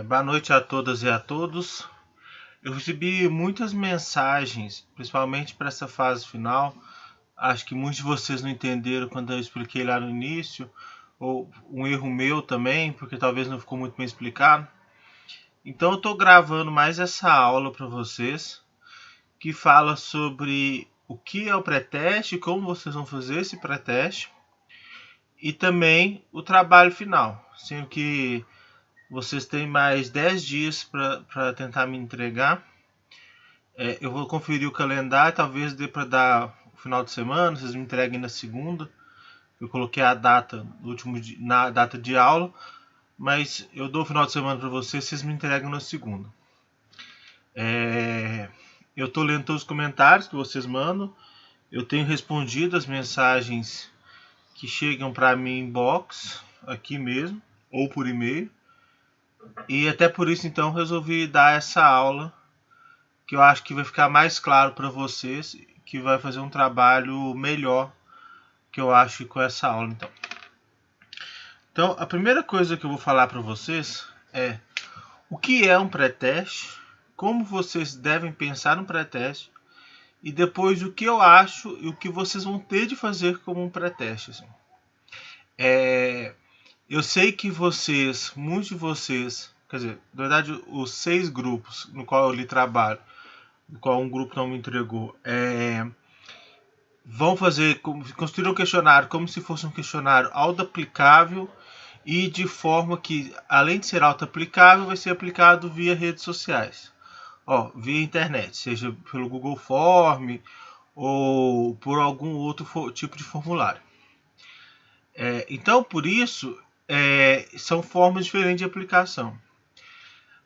Boa noite a todas e a todos. Eu recebi muitas mensagens, principalmente para essa fase final. Acho que muitos de vocês não entenderam quando eu expliquei lá no início, ou um erro meu também, porque talvez não ficou muito bem explicado. Então eu estou gravando mais essa aula para vocês, que fala sobre o que é o pré-teste, como vocês vão fazer esse pré-teste, e também o trabalho final, sendo que vocês têm mais 10 dias para tentar me entregar. Eu vou conferir o calendário, talvez dê para dar o final de semana, vocês me entreguem na segunda. Eu coloquei a data no último na data de aula, mas eu dou o final de semana para vocês, vocês me entregam na segunda. Eu estou lendo todos os comentários que vocês mandam. Eu tenho respondido as mensagens que chegam para mim em inbox, aqui mesmo, ou por e-mail. E até por isso, então, resolvi dar essa aula, que eu acho que vai ficar mais claro para vocês, que vai fazer um trabalho melhor, que eu acho, com essa aula. Então, a primeira coisa que eu vou falar para vocês é o que é um pré-teste, como vocês devem pensar no pré-teste, e depois o que eu acho e o que vocês vão ter de fazer como um pré-teste. Assim. Eu sei que vocês, muitos de vocês, quer dizer, na verdade, os 6 grupos no qual eu li trabalho, no qual um grupo não me entregou, vão fazer, construir um questionário como se fosse um questionário auto-aplicável e de forma que, além de ser auto-aplicável, vai ser aplicado via redes sociais, via internet, seja pelo Google Form ou por algum outro tipo de formulário. Então, por isso, são formas diferentes de aplicação.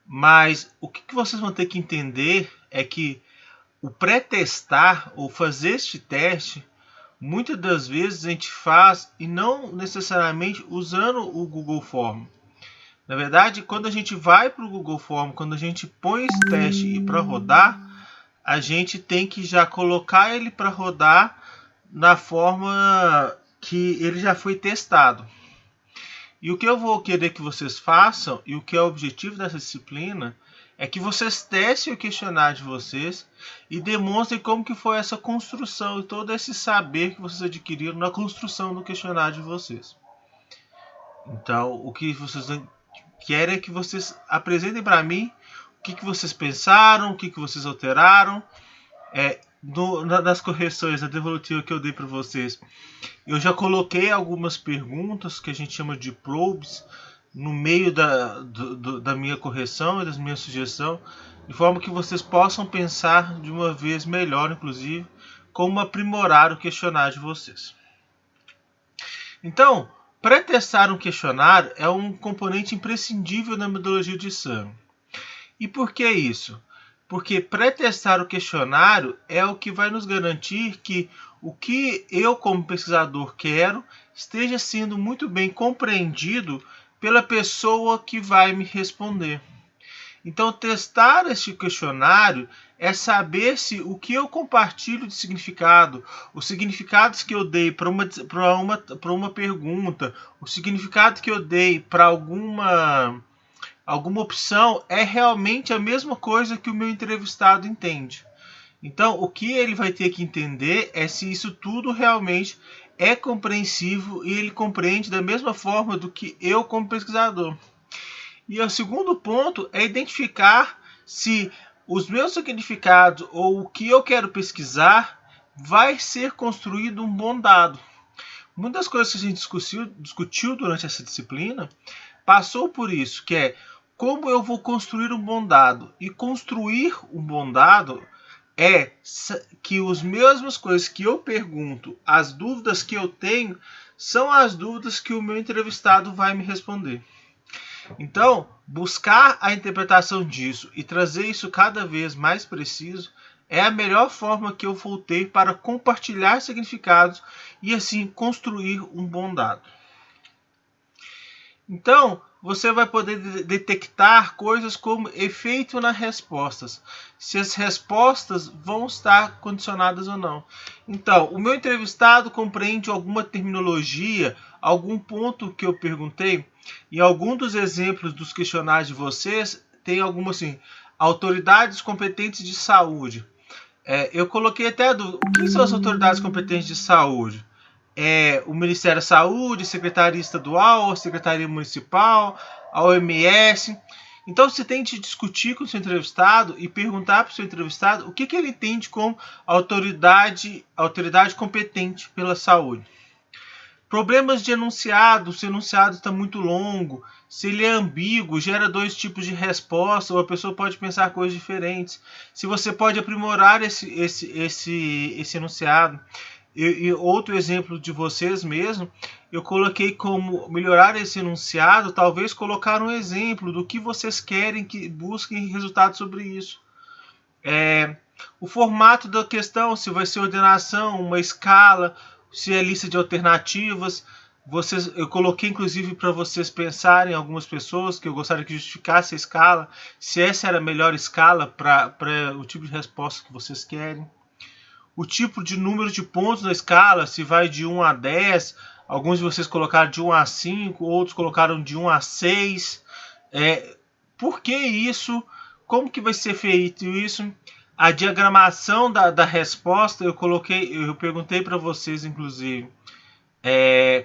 Mas o que vocês vão ter que entender é que o pré-testar ou fazer este teste, muitas das vezes a gente faz e não necessariamente usando o Google Form. Na verdade, quando a gente vai para o Google Form, quando a gente põe esse teste para rodar, a gente tem que já colocar ele para rodar na forma que ele já foi testado. E o que eu vou querer que vocês façam, e o que é o objetivo dessa disciplina, é que vocês testem o questionário de vocês e demonstrem como que foi essa construção e todo esse saber que vocês adquiriram na construção do questionário de vocês. Então, o que vocês querem é que vocês apresentem para mim o que vocês pensaram, o que vocês alteraram, nas correções da devolutiva que eu dei para vocês. Eu já coloquei algumas perguntas que a gente chama de probes no meio da minha correção e das minhas sugestões, de forma que vocês possam pensar de uma vez melhor, inclusive, como aprimorar o questionário de vocês. Então, pré-testar um questionário é um componente imprescindível na metodologia de exame. E por que isso? Porque pré-testar o questionário é o que vai nos garantir que o que eu, como pesquisador, quero esteja sendo muito bem compreendido pela pessoa que vai me responder. Então, testar este questionário é saber se o que eu compartilho de significado, os significados que eu dei para uma pergunta, o significado que eu dei para alguma opção é realmente a mesma coisa que o meu entrevistado entende. Então, o que ele vai ter que entender é se isso tudo realmente é compreensível e ele compreende da mesma forma do que eu como pesquisador. E o segundo ponto é identificar se os meus significados ou o que eu quero pesquisar vai ser construído um bom dado. Muitas das coisas que a gente discutiu durante essa disciplina passou por isso, que é como eu vou construir um bom dado. E construir um bom dado é que as mesmas coisas que eu pergunto, as dúvidas que eu tenho, são as dúvidas que o meu entrevistado vai me responder. Então, buscar a interpretação disso e trazer isso cada vez mais preciso é a melhor forma que eu vou ter para compartilhar significados e assim construir um bom dado. Então, você vai poder detectar coisas como efeito nas respostas, se as respostas vão estar condicionadas ou não. Então, o meu entrevistado compreende alguma terminologia, algum ponto que eu perguntei. em algum dos exemplos dos questionários de vocês, tem algumas assim, autoridades competentes de saúde. Eu coloquei até o que são as autoridades competentes de saúde? O Ministério da Saúde, Secretaria Estadual, Secretaria Municipal, a OMS. Então você tem que discutir com o seu entrevistado e perguntar para o seu entrevistado o que ele entende como autoridade competente pela saúde. Problemas de enunciado, se o enunciado está muito longo, se ele é ambíguo, gera dois tipos de resposta, ou a pessoa pode pensar coisas diferentes. Se você pode aprimorar esse enunciado. E outro exemplo de vocês mesmo, eu coloquei como melhorar esse enunciado, talvez colocar um exemplo do que vocês querem que busquem resultados sobre isso. O formato da questão, se vai ser ordenação, uma escala, se é lista de alternativas. Eu coloquei inclusive para vocês pensarem, algumas pessoas, que eu gostaria que justificasse a escala, se essa era a melhor escala para o tipo de resposta que vocês querem. O tipo de número de pontos na escala, se vai de 1 a 10, alguns de vocês colocaram de 1 a 5, outros colocaram de 1 a 6. Por que isso? Como que vai ser feito isso? A diagramação da resposta, eu perguntei para vocês, inclusive,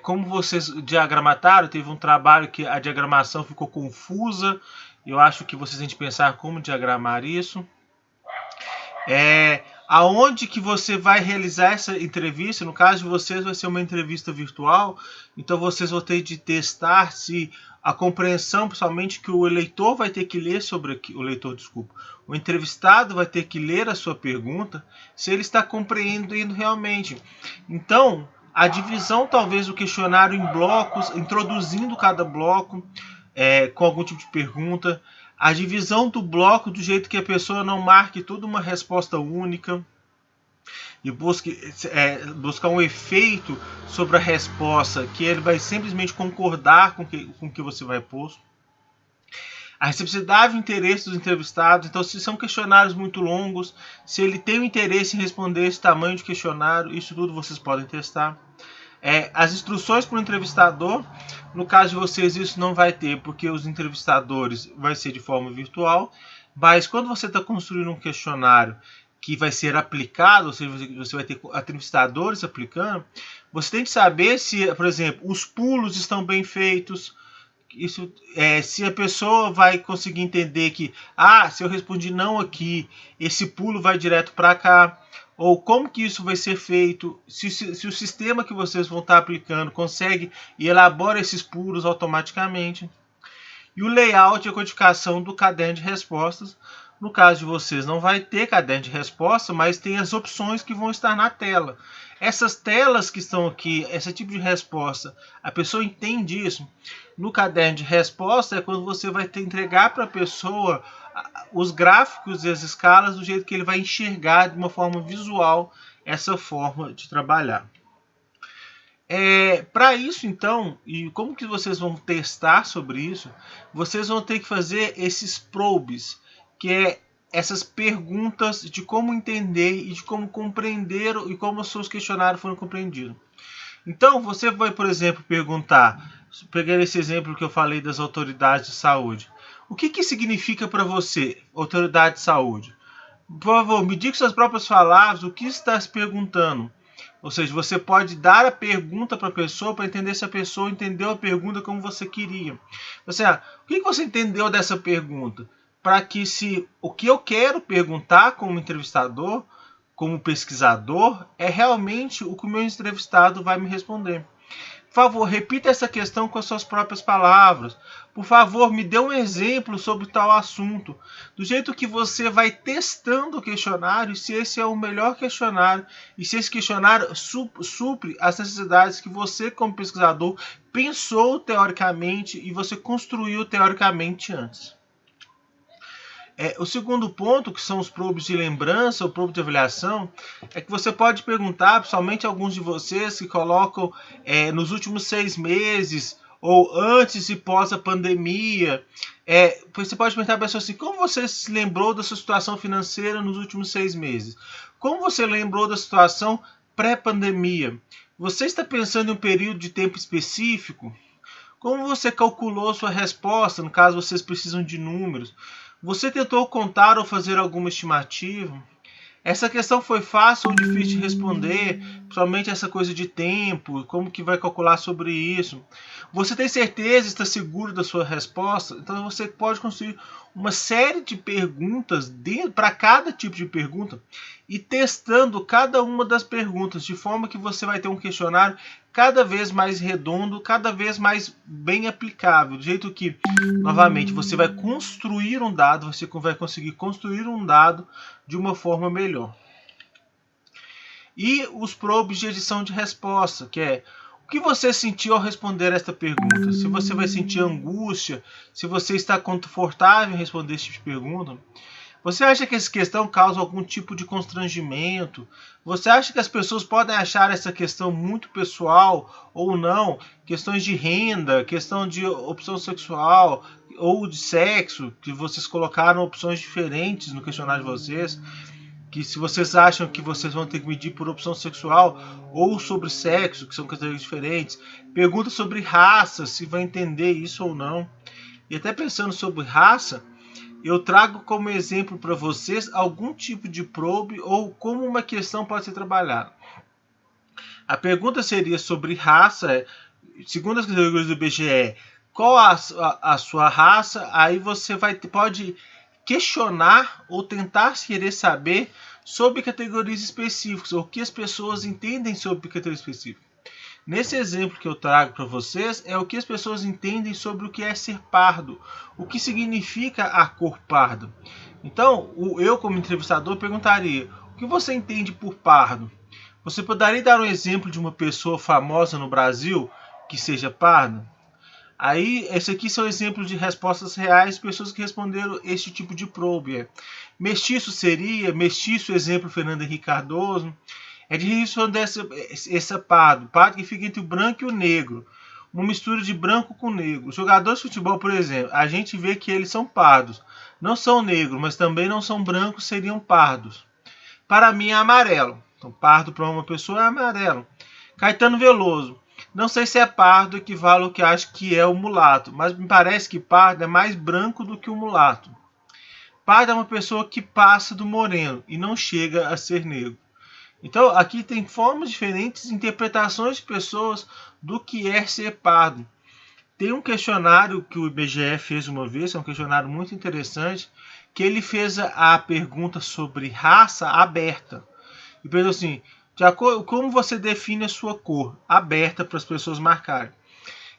como vocês diagramataram. Teve um trabalho que a diagramação ficou confusa. Eu acho que vocês têm de pensar como diagramar isso. Aonde que você vai realizar essa entrevista? No caso de vocês, vai ser uma entrevista virtual, então vocês vão ter de testar se a compreensão, principalmente, que o eleitor vai ter que ler o entrevistado vai ter que ler a sua pergunta, se ele está compreendendo realmente. Então, a divisão talvez do questionário em blocos, introduzindo cada bloco com algum tipo de pergunta. A divisão do bloco do jeito que a pessoa não marque toda uma resposta única e buscar um efeito sobre a resposta, que ele vai simplesmente concordar com o que você vai pôr. A reciprocidade e o interesse dos entrevistados. Então, se são questionários muito longos, se ele tem o interesse em responder esse tamanho de questionário, isso tudo vocês podem testar. As instruções para o entrevistador, no caso de vocês isso não vai ter, porque os entrevistadores vai ser de forma virtual, mas quando você está construindo um questionário que vai ser aplicado, ou seja, você vai ter entrevistadores aplicando, você tem que saber se, por exemplo, os pulos estão bem feitos, se a pessoa vai conseguir entender que, se eu respondi não aqui, esse pulo vai direto para cá, ou como que isso vai ser feito, se o sistema que vocês vão estar aplicando consegue e elabora esses pulos automaticamente. E o layout e a codificação do caderno de respostas. No caso de vocês, não vai ter caderno de resposta, mas tem as opções que vão estar na tela. Essas telas que estão aqui, esse tipo de resposta, a pessoa entende isso. No caderno de resposta é quando você vai entregar para a pessoa os gráficos e as escalas do jeito que ele vai enxergar de uma forma visual essa forma de trabalhar. Para isso, então, e como que vocês vão testar sobre isso, vocês vão ter que fazer esses probes, que é essas perguntas de como entender e de como compreender e como os seus questionários foram compreendidos. Então, você vai, por exemplo, perguntar, pegando esse exemplo que eu falei das autoridades de saúde, o que significa para você, autoridade de saúde? Por favor, me diga com suas próprias palavras o que está se perguntando. Ou seja, você pode dar a pergunta para a pessoa para entender se a pessoa entendeu a pergunta como você queria. O que você entendeu dessa pergunta? Para que o que eu quero perguntar como entrevistador, como pesquisador, é realmente o que o meu entrevistado vai me responder. Por favor, repita essa questão com as suas próprias palavras. Por favor, me dê um exemplo sobre tal assunto. Do jeito que você vai testando o questionário, se esse é o melhor questionário e se esse questionário supre as necessidades que você, como pesquisador, pensou teoricamente e você construiu teoricamente antes. O segundo ponto, que são os probes de lembrança ou probes de avaliação, é que você pode perguntar, principalmente alguns de vocês que colocam nos últimos 6 meses ou antes e pós a pandemia. Você pode perguntar para a pessoa assim, como você se lembrou da sua situação financeira nos últimos 6 meses? Como você lembrou da situação pré-pandemia? Você está pensando em um período de tempo específico? Como você calculou sua resposta, no caso vocês precisam de números? Você tentou contar ou fazer alguma estimativa? Essa questão foi fácil ou difícil de responder, principalmente essa coisa de tempo, como que vai calcular sobre isso. Você tem certeza, está seguro da sua resposta? Então você pode construir uma série de perguntas para cada tipo de pergunta e testando cada uma das perguntas, de forma que você vai ter um questionário cada vez mais redondo, cada vez mais bem aplicável, do jeito que, novamente, você vai construir um dado, você vai conseguir construir um dado de uma forma melhor. E os probes de edição de resposta, que é o que você sentiu ao responder esta pergunta. Se você vai sentir angústia, se você está confortável em responder esse tipo de pergunta. Você acha que essa questão causa algum tipo de constrangimento? Você acha que as pessoas podem achar essa questão muito pessoal ou não? Questões de renda, questão de opção sexual ou de sexo, que vocês colocaram opções diferentes no questionário de vocês, que se vocês acham que vocês vão ter que medir por opção sexual ou sobre sexo, que são categorias diferentes. Pergunta sobre raça, se vai entender isso ou não. E até pensando sobre raça, eu trago como exemplo para vocês algum tipo de probe ou como uma questão pode ser trabalhada. A pergunta seria sobre raça, segundo as categorias do IBGE, qual a sua raça? Aí você pode questionar ou tentar querer saber sobre categorias específicas, ou o que as pessoas entendem sobre categorias específicas. Nesse exemplo que eu trago para vocês, é o que as pessoas entendem sobre o que é ser pardo, o que significa a cor pardo. Então, eu como entrevistador perguntaria, o que você entende por pardo? Você poderia dar um exemplo de uma pessoa famosa no Brasil que seja pardo? Aí, esse aqui são exemplos de respostas reais de pessoas que responderam este tipo de probe. Mestiço seria, mestiço, exemplo, Fernando Henrique Cardoso. É de responder essa pardo que fica entre o branco e o negro. Uma mistura de branco com negro. Os jogadores de futebol, por exemplo, a gente vê que eles são pardos. Não são negros, mas também não são brancos, seriam pardos. Para mim é amarelo. Então, pardo para uma pessoa é amarelo. Caetano Veloso. Não sei se é pardo equivale ao que acho que é o mulato, mas me parece que pardo é mais branco do que o mulato. Pardo é uma pessoa que passa do moreno e não chega a ser negro. Então, aqui tem formas diferentes, interpretações de pessoas do que é ser pardo. Tem um questionário que o IBGE fez uma vez, é um questionário muito interessante, que ele fez a pergunta sobre raça aberta. E perguntou assim, de acordo, como você define a sua cor? Aberta para as pessoas marcarem.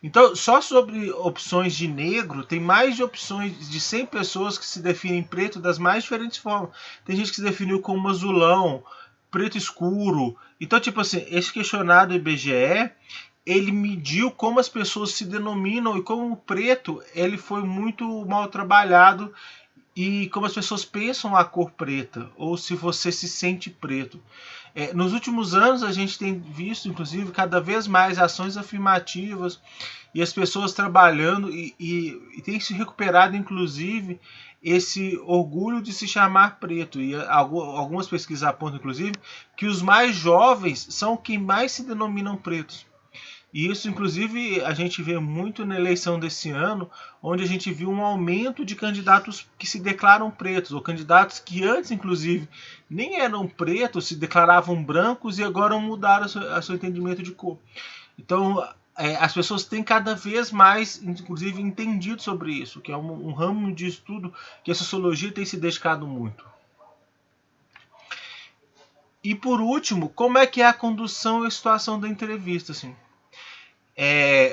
Então, só sobre opções de negro, tem mais de opções de 100 pessoas que se definem preto das mais diferentes formas. Tem gente que se definiu como azulão, preto escuro. Então, tipo assim, esse questionário do IBGE, ele mediu como as pessoas se denominam e como o preto ele foi muito mal trabalhado e como as pessoas pensam a cor preta, ou se você se sente preto. Nos últimos anos a gente tem visto, inclusive, cada vez mais ações afirmativas e as pessoas trabalhando e tem se recuperado, inclusive, esse orgulho de se chamar preto. E algumas pesquisas apontam, inclusive, que os mais jovens são quem mais se denominam pretos. E isso, inclusive, a gente vê muito na eleição desse ano, onde a gente viu um aumento de candidatos que se declaram pretos, ou candidatos que antes, inclusive, nem eram pretos, se declaravam brancos e agora mudaram o seu entendimento de cor. Então, as pessoas têm cada vez mais, inclusive, entendido sobre isso, que é um ramo de estudo que a sociologia tem se dedicado muito. E, por último, como é que é a condução e a situação da entrevista, assim?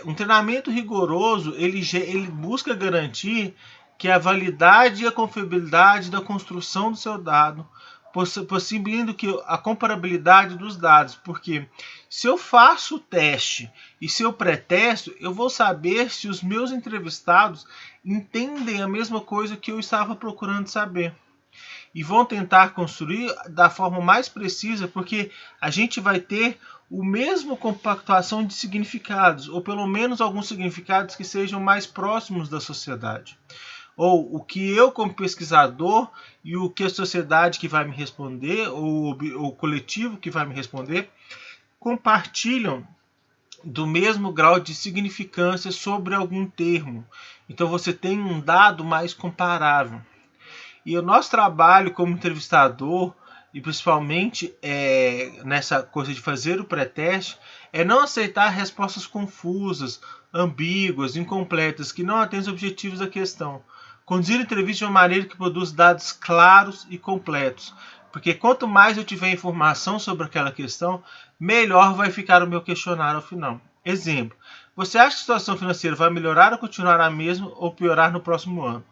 Um treinamento rigoroso ele busca garantir que a validade e a confiabilidade da construção do seu dado, possibilitando que a comparabilidade dos dados, porque se eu faço o teste e se eu pré-testo, eu vou saber se os meus entrevistados entendem a mesma coisa que eu estava procurando saber. E vão tentar construir da forma mais precisa, porque a gente vai ter o mesmo compactuação de significados, ou pelo menos alguns significados que sejam mais próximos da sociedade. Ou o que eu, como pesquisador, e o que a sociedade que vai me responder, ou o coletivo que vai me responder, compartilham do mesmo grau de significância sobre algum termo. Então você tem um dado mais comparável. E o nosso trabalho como entrevistador, e principalmente nessa coisa de fazer o pré-teste, é não aceitar respostas confusas, ambíguas, incompletas, que não atendem os objetivos da questão. Conduzir a entrevista de uma maneira que produz dados claros e completos. Porque quanto mais eu tiver informação sobre aquela questão, melhor vai ficar o meu questionário ao final. Exemplo, você acha que a situação financeira vai melhorar ou continuar a mesma ou piorar no próximo ano?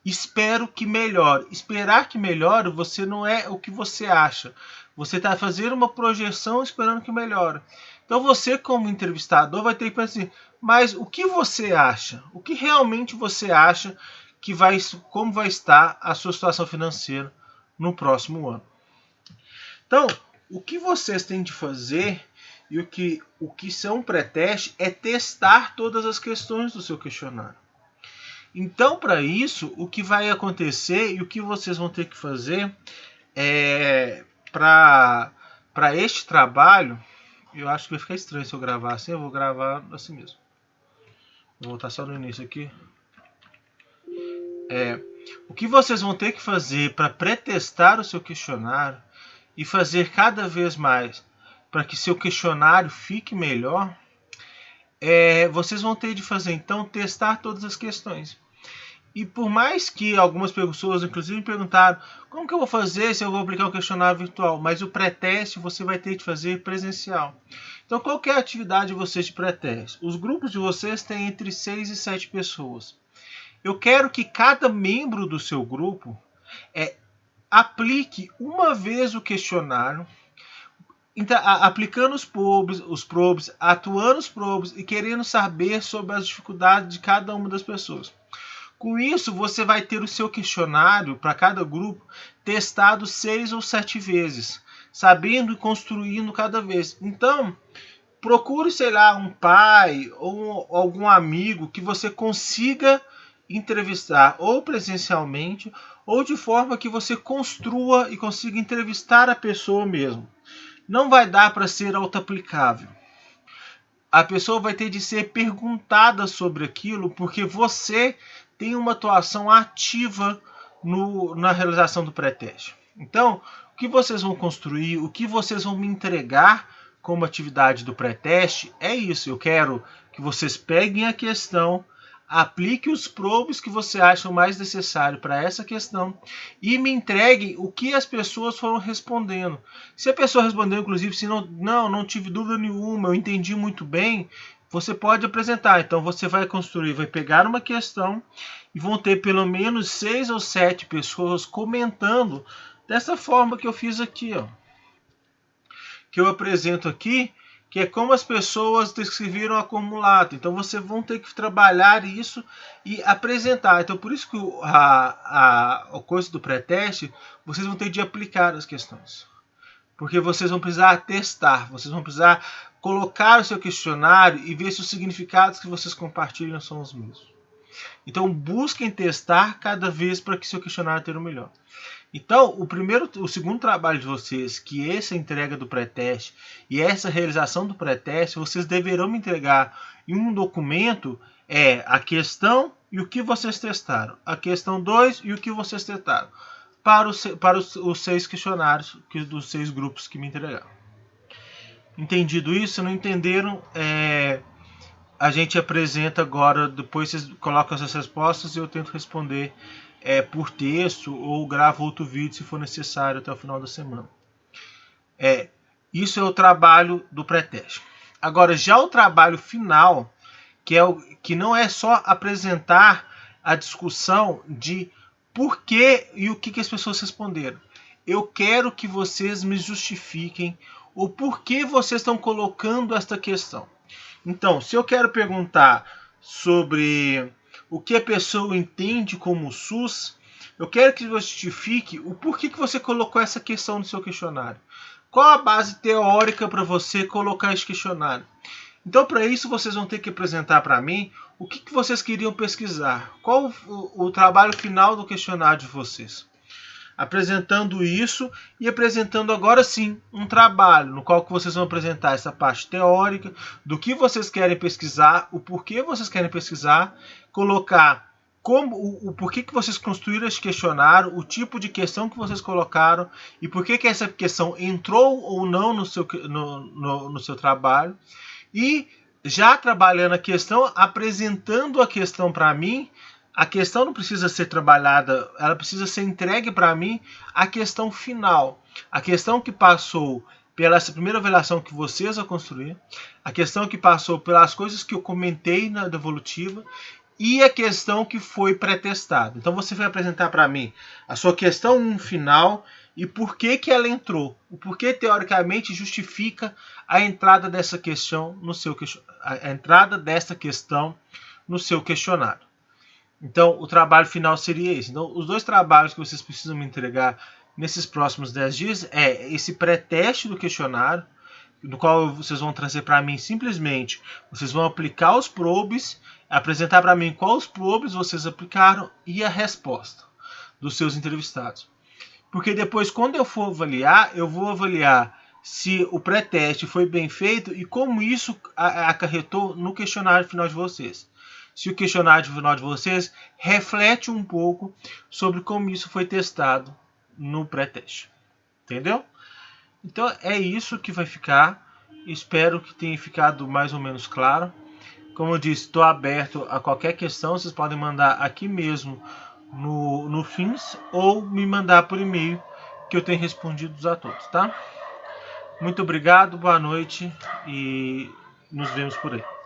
Espero que melhore. Esperar que melhore, você não é o que você acha. Você está fazendo uma projeção esperando que melhore. Então você, como entrevistador, vai ter que pensar assim, mas o que você acha? O que realmente você acha que como vai estar a sua situação financeira no próximo ano? Então, o que vocês têm de fazer e o que são pré-teste é testar todas as questões do seu questionário. Então, para isso, o que vai acontecer e o que vocês vão ter que fazer para este trabalho, eu acho que vai ficar estranho se eu gravar assim, eu vou gravar assim mesmo. Vou voltar só no início aqui. O que vocês vão ter que fazer para pré-testar o seu questionário e fazer cada vez mais para que seu questionário fique melhor, vocês vão ter de fazer, então, testar todas as questões. E por mais que algumas pessoas, inclusive, me perguntaram como que eu vou fazer se eu vou aplicar um questionário virtual, mas o pré-teste você vai ter de fazer presencial. Então, qual que é a atividade de vocês de pré-teste? Os grupos de vocês têm entre 6 e 7 pessoas. Eu quero que cada membro do seu grupo aplique uma vez o questionário, aplicando os probes, atuando os probes e querendo saber sobre as dificuldades de cada uma das pessoas. Com isso, você vai ter o seu questionário para cada grupo testado 6 ou 7 vezes, sabendo e construindo cada vez. Então, procure, sei lá, um pai ou algum amigo que você consiga entrevistar ou presencialmente ou de forma que você construa e consiga entrevistar a pessoa mesmo. Não vai dar para ser autoaplicável. A pessoa vai ter de ser perguntada sobre aquilo porque você tem uma atuação ativa na realização do pré-teste. Então, o que vocês vão construir, o que vocês vão me entregar como atividade do pré-teste é isso. Eu quero que vocês peguem a questão, apliquem os probes que você acham mais necessário para essa questão e me entreguem o que as pessoas foram respondendo. Se a pessoa respondeu, inclusive, se não tive dúvida nenhuma, eu entendi muito bem, você pode apresentar. Então você vai construir, vai pegar uma questão e vão ter pelo menos 6 ou 7 pessoas comentando dessa forma que eu fiz aqui, ó. Que eu apresento aqui, que é como as pessoas descreveram o acumulado. Então vocês vão ter que trabalhar isso e apresentar. Então por isso que a coisa do pré-teste, vocês vão ter de aplicar as questões. Porque vocês vão precisar testar, vocês vão precisar colocar o seu questionário e ver se os significados que vocês compartilham são os mesmos. Então busquem testar cada vez para que seu questionário tenha o melhor. Então, o segundo trabalho de vocês, que essa entrega do pré-teste e essa realização do pré-teste, vocês deverão me entregar em um documento a questão e o que vocês testaram. A questão 2 e o que vocês testaram. Para os 6 questionários dos 6 grupos que me entregaram. Entendido isso? Se não entenderam, a gente apresenta agora, depois vocês colocam essas respostas e eu tento responder por texto ou gravo outro vídeo se for necessário até o final da semana. Isso é o trabalho do pré-teste. Agora, já o trabalho final, que não é só apresentar a discussão de por que e o que as pessoas responderam. Eu quero que vocês me justifiquem o porquê vocês estão colocando esta questão. Então, se eu quero perguntar sobre o que a pessoa entende como SUS, eu quero que você justifique o porquê que você colocou essa questão no seu questionário. Qual a base teórica para você colocar esse questionário? Então, para isso, vocês vão ter que apresentar para mim o que vocês queriam pesquisar. Qual o trabalho final do questionário de vocês? apresentando isso e apresentando agora sim um trabalho no qual que vocês vão apresentar essa parte teórica do que vocês querem pesquisar, o porquê vocês querem pesquisar, colocar como o porquê que vocês construíram esse questionário, o tipo de questão que vocês colocaram e por que essa questão entrou ou não no seu trabalho. E já trabalhando a questão, apresentando a questão para mim, a questão não precisa ser trabalhada, ela precisa ser entregue para mim a questão final. A questão que passou pela essa primeira avaliação que vocês vão construir, a questão que passou pelas coisas que eu comentei na devolutiva e a questão que foi pré-testada. Então você vai apresentar para mim a sua questão final e por que ela entrou. O porquê teoricamente justifica a entrada dessa questão no seu questionário. Então o trabalho final seria esse. Então os dois trabalhos que vocês precisam me entregar nesses próximos 10 dias é esse pré-teste do questionário, no qual vocês vão trazer para mim simplesmente, vocês vão aplicar os probes, apresentar para mim quais probes vocês aplicaram e a resposta dos seus entrevistados. Porque depois, quando eu for avaliar, eu vou avaliar se o pré-teste foi bem feito e como isso acarretou no questionário final de vocês. Se o questionário final de vocês reflete um pouco sobre como isso foi testado no pré-teste. Entendeu? Então é isso que vai ficar. Espero que tenha ficado mais ou menos claro. Como eu disse, estou aberto a qualquer questão. Vocês podem mandar aqui mesmo no Fins ou me mandar por e-mail que eu tenho respondido a todos, tá? Muito obrigado, boa noite e nos vemos por aí.